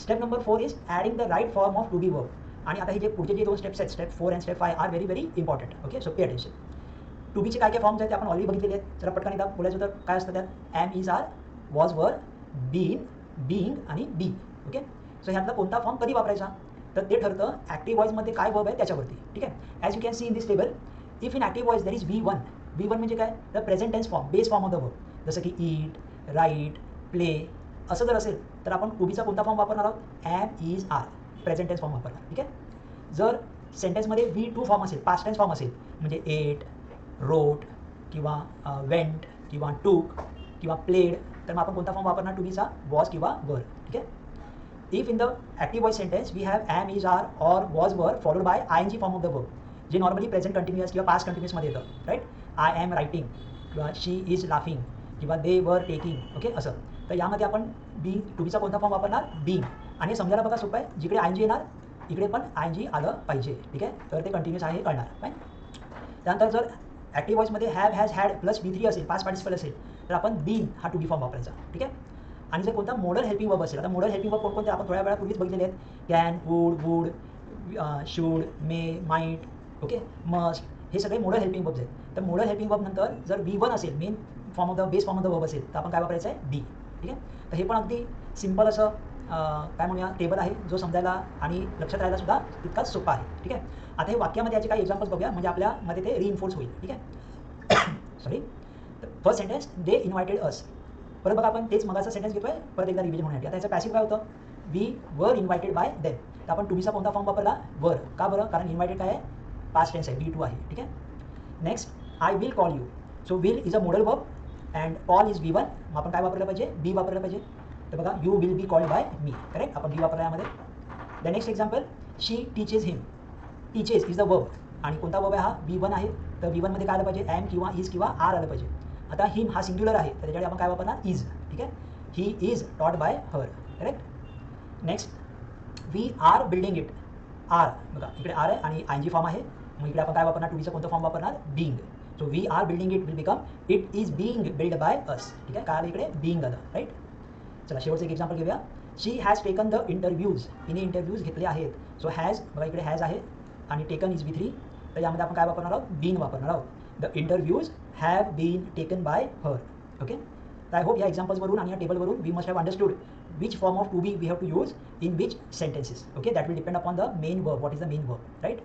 Step number 4 is adding the right form of to be verb. आणि आता हे जे पुढचे जे दोन स्टेप्स आहेत, step 4 and step 5 are very very important. Okay, so pay attention. To बीचे काय काय फॉर्म्स आहेत ते आपण ऑलरेडी बघितलेले आहेत. जरा पटकन एकदा बोलायचं तर काय असतं त्यात, ॲम, इज, आर, वॉज, वर, बीन, बिईंग आणि बी. ओके, सो ह्यातला कोणता फॉर्म कधी वापरायचा तर ते ठरतं ॲक्टिव्ह वॉइसमध्ये काय वर्ब आहे त्याच्यावरती. ठीक आहे, as you can see in this table, if in active voice there is V1. V1 म्हणजे काय, the present tense form, base form of the verb. जसं की ईट, राईट, प्ले असं जर असेल तर आपण टू बीचा कोणता फॉर्म वापरणार आहोत, am, is, are, present tense form वापरणार. ठीक आहे, जर सेंटेन्समध्ये V2 फॉर्म असेल, पास्ट टेन्स फॉर्म असेल, म्हणजे एट, रोट किंवा वेंट किंवा टूक किंवा प्लेड, तर मग आपण कोणता फॉर्म वापरणार टू बीचा, वॉज किंवा वर. ठीक आहे, if in the active voice sentence we have am, is, are or was, were followed by ING form of the verb, जे नॉर्मली प्रेझेंट कंटिन्युअस किंवा पास्ट कंटिन्युअसमध्ये येतं. राईट, आय ॲम रायटिंग किंवा शी is laughing किंवा दे were taking. Okay, असं. तर यामध्ये आपण टू बीचा कोणता फॉर्म वापरणार, बीइंग. आणि समजायला बघा सोपं आहे, जिकडे ING येणार इकडे पण ING आलं पाहिजे. ठीक आहे, तर ते कंटिन्युअस आहे हे कळणार. फाईन. त्यानंतर जर ॲक्टिव्ह वॉइसमध्ये have, has, had plus V3 असेल, पास्ट पार्टिसिपल असेल, तर आपण बीन हा टू बी फॉर्म वापरायचा. ठीक आहे, आणि जर कोणता मोडल हेल्पिंग वर्ब असेल, आता मोडल हेल्पिंग वर्ब कोणकोणते आपण थोड्या वेळापूर्वीच बघितलेले आहेत, can, would, should, may, might, okay, must, हे सगळे मोडल हेल्पिंग वर्ब्स आहेत. तर मोडल हेल्पिंग वर्ब नंतर जर V1 असेल, main form of the base form of the verb असेल, तर आपण काय वापरायचं आहे, बी. ठीक आहे, तर हे पण अगदी सिम्पल असं काय म्हणूया टेबल आहे, जो समजायला आणि लक्षात राहायला सुद्धा तितकाच सोपा आहे. ठीक आहे, आता हे वाक्यामध्ये याचे काही एक्झाम्पल्स बघूया, म्हणजे आपल्यामध्ये ते रिइन्फोर्स होईल. ठीक आहे, सॉरी. फर्स्ट सेंटेन्स, दे इन्व्हायटेड अस. परत बघा आपण तेच मगाचा सेंटेन्स घेतोय परत एकदा रिव्हिजन होण्यासाठी. आता याचं पॅसिव्ह काय होतं, we were invited bye them. तर आपण टू बीचा कोणता फॉर्म वापरला, वर. का बरं, कारण इन्व्हायटेड काय आहे, पास्ट टेन्स आहे, V2 आहे. ठीक आहे, next, I will call you. So will is a मोडल verb and call is V1. मग आपण काय वापरलं पाहिजे, बी वापरलं पाहिजे. तर बघा, you will be called by me. Correct, आपण बी वापरला यामध्ये. The next example, she teaches him. Teaches is the verb, आणि कोणता वर्ब आहे हा, V1 आहे. तर V1 मध्ये काय आलं पाहिजे, ॲम किंवा इज किंवा आर आलं पाहिजे. आता हिम हा सिंग्युलर आहे, तर त्याच्याकडे आपण काय वापरणार, इज. ठीक आहे, he is taught by her. Correct. Next, we are building it. Are बघा इकडे आर आहे आणि ING फॉर्म आहे, मग इकडे आपण काय वापरणार, टू बीचा कोणता फॉर्म वापरणार, being. So we are building it will become it is being build by us. ठीक आहे, काय आलं इकडे, बिंग आलं. राईट, चला शेवटचं एक एक्झाम्पल घेऊया. शी हॅज टेकन द इंटरव्ह्यूज. हिने इंटरव्ह्यूज घेतले आहेत. सो हॅज बघा इकडे हॅज आहे आणि टेकन इज V3, तर यामध्ये आपण काय वापरणार आहोत, बीन वापरणार आहोत. The interviews have been taken by her. Okay, तर आय होप या एक्झाम्पल्सवरून आणि या टेबलवरून we must have understood which form of to be we have to use in which sentences. Okay, that will depend upon the main verb, what is the main verb, right?